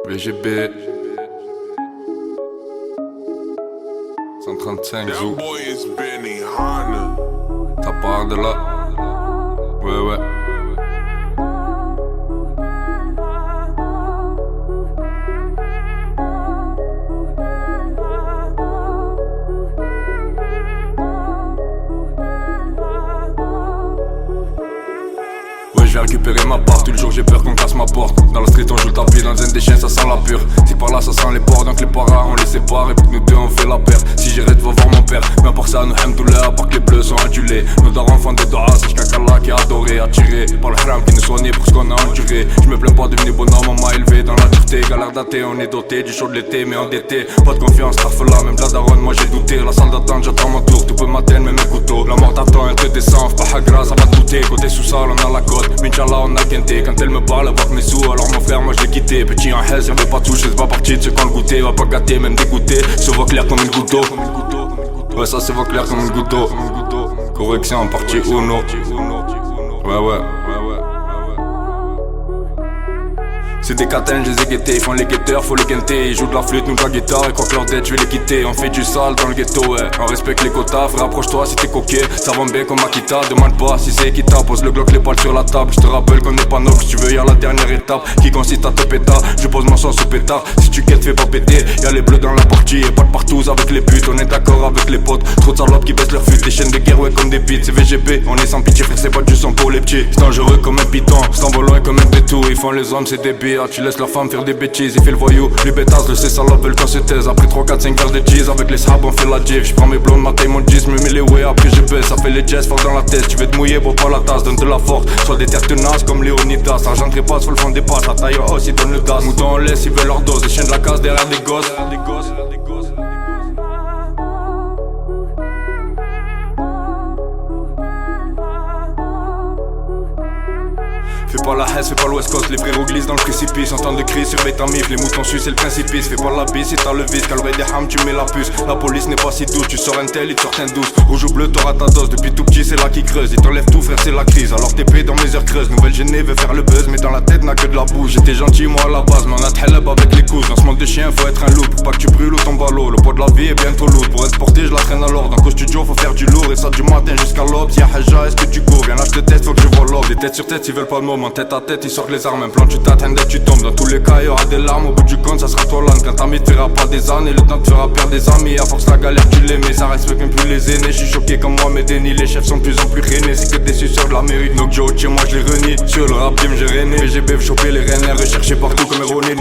VGB 135 Zou. Ça part de là. Ouais. Je vais récupérer ma part, tout le jour j'ai peur qu'on casse ma porte. Dans la street on joue le tapis, dans le zen des chiens ça sent la pure. Si par là ça sent les porcs, donc les paras on les sépare. Et puis nous deux on fait la paire, si j'arrête va voir mon père. Mais à part ça nous hamdoullah, à part que les bleus sont adulés. Nos darons font des doigts, c'est qu'Allah qui est adoré, attiré par le haram qui nous soignait pour ce qu'on a enduré. Je me plains pas devenu bonhomme, on m'a élevé dans la dureté. Galère datée, on est doté du chaud de l'été mais endetté. Pas de confiance, tarfela, même de la daronne, moi j'ai douté. La salle d'attente, j'attends mon tour, tout peut m'atteindre, même mes couteaux. La mort t'attend, elle te descend, pas hagra, ça va te douter. Côté sous-sol, on a la côte. Inch'Allah on a quinté, quand elle me parle elle voit que mes sous. Alors mon frère moi je l'ai quitté, petit en haise, y'avait pas touché, c'est pas parti de ceux qu'on le goûtait. Va pas gâter, même dégoûté, se voit clair comme une goutte d'eau. Ouais ça se voit clair comme une goutte d'eau. Correction partie uno. Ouais. C'est des catins, je les ai guettés, ils font les guetteurs, faut les quinter. Ils jouent de la flûte, nous de la guitare, et croient que leur dette, je vais les quitter. On fait du sale dans le ghetto, ouais. On respecte les quotas, frère, approche-toi si t'es coquet. Ça va bien comme Akita, demande pas si c'est équitable. Pose le Glock, les balles sur la table. Je te rappelle qu'on n'est pas noble, si tu veux, y'a la dernière étape qui consiste à te péter. Je pose mon sang sous pétard, si tu guettes, fais pas péter. Y'a les bleus dans la partie, et pas de partout avec les putes. On est d'accord avec les potes, trop de salopes qui baissent leur fut. Des chaînes de guerre, ouais, comme des pits. C'est VGB, on est sans pitié, frère, c'est pas du sang pour les petits. C'est dangereux comme un python, c'est envolant comme un bétou. Ils font les hommes, c'est des billes. Tu laisses la femme faire des bêtises, il fait le voyou, les bêtas, le c'est salopes veulent qu'on se taise. Après 3, 4, 5 verres de cheese, avec les sables on fait la div. J'prends mes blondes, ma taille, mon jeans, me mets les way, après je baisse. Ça fait les jazz, fort dans la tête, tu veux te mouiller, bois pas la tasse, donne de la force. Soit des terres tenaces comme Léonidas, argent trépasse, faut le fond des passes. La taille hausse, ils donnent le gaz, moutons on laisse, ils veulent leur dose. Les chiens de la case derrière des gosses. Fais pas la haine, fais pas l'West Coast, les frérots glissent dans le précipice. Entend de cris, surveille ta mif, les moutons sucent, c'est le principice. Fais pas la bise si t'as le vice, calvaire des hams, tu mets la puce. La police n'est pas si douce, tu sors un tel, il te sort un douce. Rouge ou bleu, t'auras ta dose, depuis tout petit c'est là qui creuse. Il t'enlève tout frère, c'est la crise, alors t'es dans mes heures creuses. Nouvelle gênée veut faire le buzz, mais dans la tête n'a que de la bouche. J'étais gentil moi à la base, mais on a t'helab avec les couses. Dans ce monde de chien, faut être un loup, pour pas que tu brûles ou tombes à l'eau. Le poids de la vie est bientôt lourd, pour être porté je la traîne alors. Donc au studio faut faire du lourd, et ça du matin jusqu'à l'aube. Si y'a Haja, est-ce que tu cours? Viens là je te teste, faut que je vois l'aube. Des têtes sur tête, ils veulent pas de moment, tête à tête, ils sortent les armes. Un plan tu t'attends dès que tu tombes. Dans tous les cas y'aura des larmes, au bout du compte ça sera toi l'âne. Quand ta vie te fera pas des années, le temps te fera perdre des amis. À force la galère tu les mets, ça respecte même plus les aînés. Je suis choqué comme moi mes dénis, les chefs sont de plus en plus rainés. C'est que des suceurs de l'Amérique, donc Joe moi je les renie. Sur le rap game j'ai rainé, VGB choper les rennes, recherché partout comme Ronin.